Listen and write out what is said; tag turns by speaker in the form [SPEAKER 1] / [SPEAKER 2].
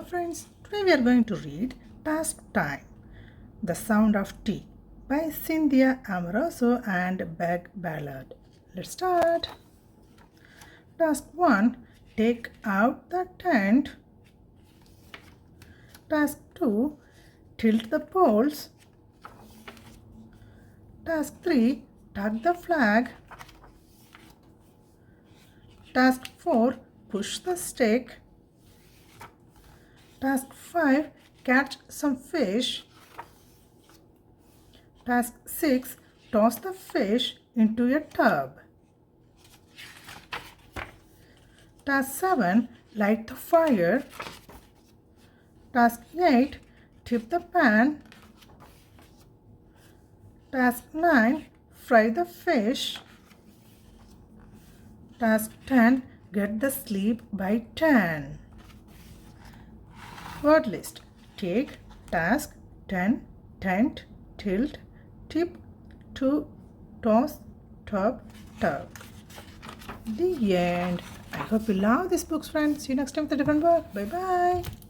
[SPEAKER 1] friends, today we are going to read Task Time, The Sound of Tea by Cynthia Amoroso and Ballard. Let's start. Task 1. Take out the tent. Task 2. Tilt the poles. Task 3. Tug the flag. Task 4. Push the stick. Task 5. Catch some fish. Task 6. Toss the fish into a tub. Task 7. Light the fire. Task 8. Tip the pan. Task 9. Fry the fish. Task 10. Get the sleep by 10. Word list. Take, task, 10, tent, tilt, tip, to, toss, tub, tug. The end. I hope you love these books, friends. See you next time with a different book. Bye-bye.